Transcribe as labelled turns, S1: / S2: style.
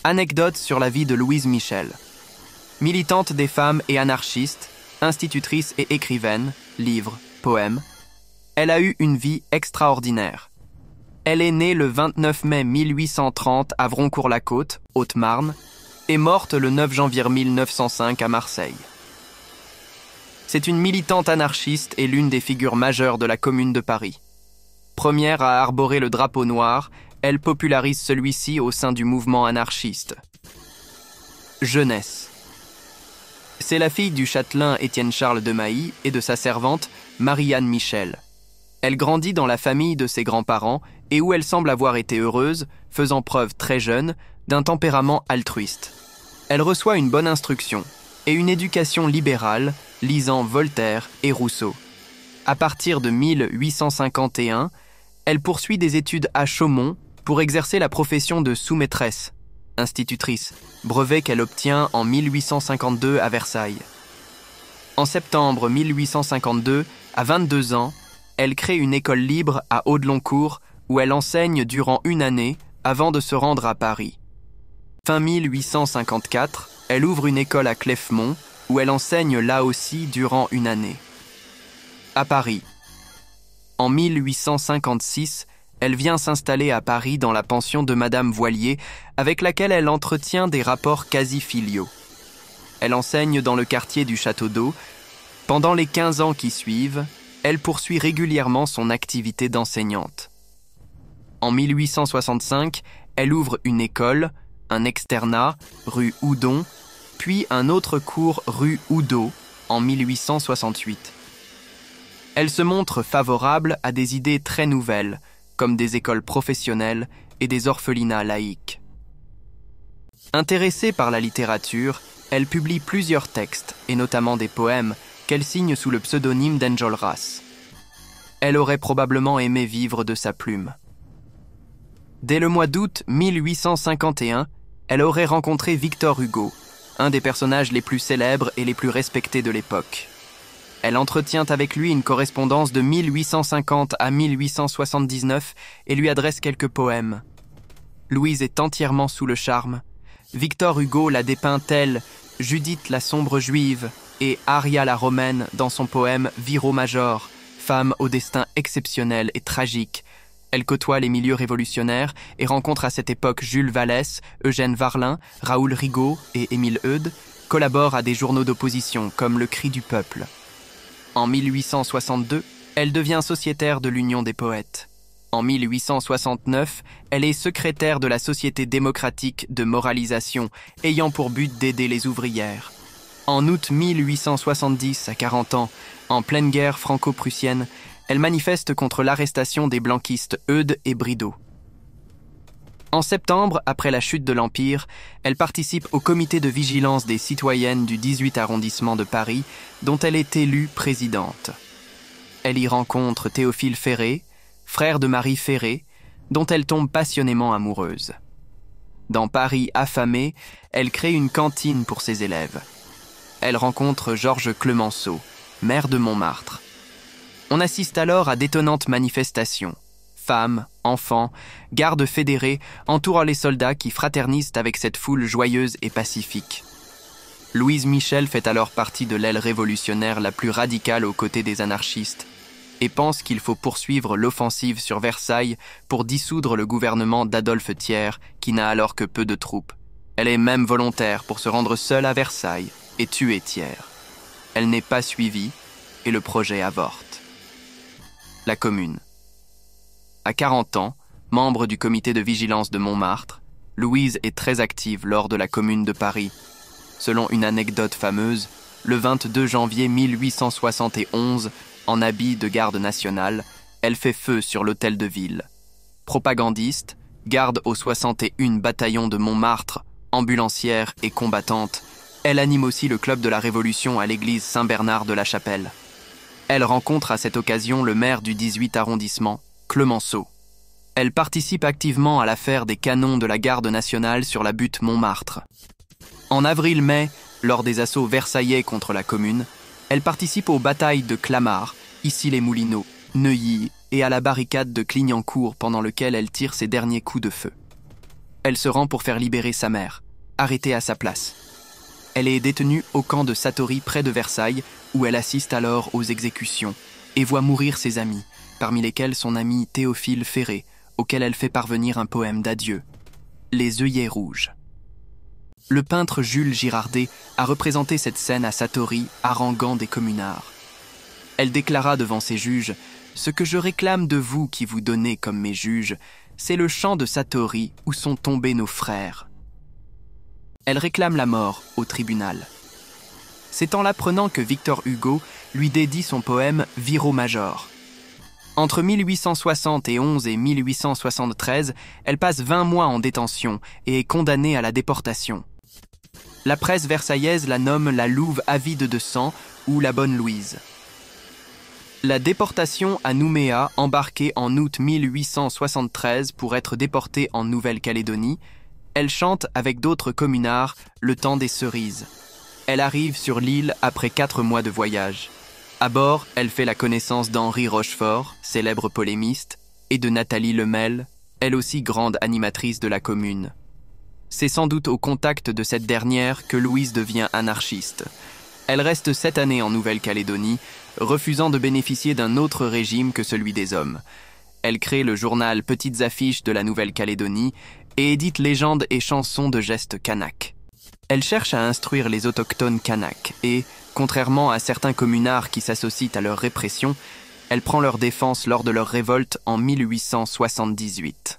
S1: Anecdote sur la vie de Louise Michel. Militante des femmes et anarchiste, institutrice et écrivaine, livres, poèmes, elle a eu une vie extraordinaire. Elle est née le 29 mai 1830 à Vroncourt-la-Côte, Haute-Marne, et morte le 9 janvier 1905 à Marseille. C'est une militante anarchiste et l'une des figures majeures de la Commune de Paris. Première à arborer le drapeau noir, elle popularise celui-ci au sein du mouvement anarchiste. Jeunesse. C'est la fille du châtelain Étienne-Charles de Mailly et de sa servante Marie-Anne Michel. Elle grandit dans la famille de ses grands-parents et où elle semble avoir été heureuse, faisant preuve très jeune d'un tempérament altruiste. Elle reçoit une bonne instruction et une éducation libérale, lisant Voltaire et Rousseau. À partir de 1851, elle poursuit des études à Chaumont pour exercer la profession de sous-maîtresse, institutrice, brevet qu'elle obtient en 1852 à Versailles. En septembre 1852, à 22 ans, elle crée une école libre à Audeloncourt où elle enseigne durant une année avant de se rendre à Paris. Fin 1854, elle ouvre une école à Cleffemont où elle enseigne là aussi durant une année. À Paris. En 1856, elle vient s'installer à Paris dans la pension de Madame Voilier, avec laquelle elle entretient des rapports quasi filiaux. Elle enseigne dans le quartier du Château d'Eau. Pendant les 15 ans qui suivent, elle poursuit régulièrement son activité d'enseignante. En 1865, elle ouvre une école, un externat, rue Houdon, puis un autre cours rue Oudot, en 1868. Elle se montre favorable à des idées très nouvelles, comme des écoles professionnelles et des orphelinats laïques. Intéressée par la littérature, elle publie plusieurs textes, et notamment des poèmes, qu'elle signe sous le pseudonyme d'Enjolras. Elle aurait probablement aimé vivre de sa plume. Dès le mois d'août 1851, elle aurait rencontré Victor Hugo, un des personnages les plus célèbres et les plus respectés de l'époque. Elle entretient avec lui une correspondance de 1850 à 1879 et lui adresse quelques poèmes. Louise est entièrement sous le charme. Victor Hugo la dépeint telle Judith la sombre juive et Aria la romaine dans son poème Viro Major, femme au destin exceptionnel et tragique. Elle côtoie les milieux révolutionnaires et rencontre à cette époque Jules Vallès, Eugène Varlin, Raoul Rigaud et Émile Eudes, collabore à des journaux d'opposition comme Le Cri du Peuple. En 1862, elle devient sociétaire de l'Union des poètes. En 1869, elle est secrétaire de la Société démocratique de moralisation, ayant pour but d'aider les ouvrières. En août 1870, à 40 ans, en pleine guerre franco-prussienne, elle manifeste contre l'arrestation des blanquistes Eudes et Brideau. En septembre, après la chute de l'Empire, elle participe au comité de vigilance des citoyennes du 18 arrondissement de Paris, dont elle est élue présidente. Elle y rencontre Théophile Ferré, frère de Marie Ferré, dont elle tombe passionnément amoureuse. Dans Paris affamé, elle crée une cantine pour ses élèves. Elle rencontre Georges Clemenceau, maire de Montmartre. On assiste alors à d'étonnantes manifestations. Femmes, enfants, gardes fédérés entourent les soldats qui fraternisent avec cette foule joyeuse et pacifique. Louise Michel fait alors partie de l'aile révolutionnaire la plus radicale aux côtés des anarchistes et pense qu'il faut poursuivre l'offensive sur Versailles pour dissoudre le gouvernement d'Adolphe Thiers qui n'a alors que peu de troupes. Elle est même volontaire pour se rendre seule à Versailles et tuer Thiers. Elle n'est pas suivie et le projet avorte. La Commune. À 40 ans, membre du comité de vigilance de Montmartre, Louise est très active lors de la Commune de Paris. Selon une anecdote fameuse, le 22 janvier 1871, en habit de garde nationale, elle fait feu sur l'hôtel de ville. Propagandiste, garde au 61 bataillon de Montmartre, ambulancière et combattante, elle anime aussi le club de la Révolution à l'église Saint-Bernard de la Chapelle. Elle rencontre à cette occasion le maire du 18 arrondissement, Clemenceau. Elle participe activement à l'affaire des canons de la garde nationale sur la butte Montmartre. En avril-mai, lors des assauts versaillais contre la Commune, elle participe aux batailles de Clamart, Issy-les-Moulineaux, Neuilly et à la barricade de Clignancourt pendant lequel elle tire ses derniers coups de feu. Elle se rend pour faire libérer sa mère, arrêtée à sa place. Elle est détenue au camp de Satori près de Versailles, où elle assiste alors aux exécutions et voit mourir ses amis, parmi lesquels son ami Théophile Ferré, auquel elle fait parvenir un poème d'adieu, Les œillets rouges. Le peintre Jules Girardet a représenté cette scène à Satori, haranguant des communards. Elle déclara devant ses juges « Ce que je réclame de vous qui vous donnez comme mes juges, c'est le champ de Satori où sont tombés nos frères. » Elle réclame la mort au tribunal. C'est en l'apprenant que Victor Hugo lui dédie son poème Viro Major. Entre 1871 et 1873, elle passe 20 mois en détention et est condamnée à la déportation. La presse versaillaise la nomme la louve avide de sang ou la bonne Louise. La déportation à Nouméa, embarquée en août 1873 pour être déportée en Nouvelle-Calédonie, elle chante avec d'autres communards le temps des cerises. Elle arrive sur l'île après 4 mois de voyage. À bord, elle fait la connaissance d'Henri Rochefort, célèbre polémiste, et de Nathalie Lemel, elle aussi grande animatrice de la Commune. C'est sans doute au contact de cette dernière que Louise devient anarchiste. Elle reste 7 années en Nouvelle-Calédonie, refusant de bénéficier d'un autre régime que celui des hommes. Elle crée le journal Petites Affiches de la Nouvelle-Calédonie et édite légendes et chansons de gestes kanak. Elle cherche à instruire les autochtones kanak et, contrairement à certains communards qui s'associent à leur répression, elle prend leur défense lors de leur révolte en 1878.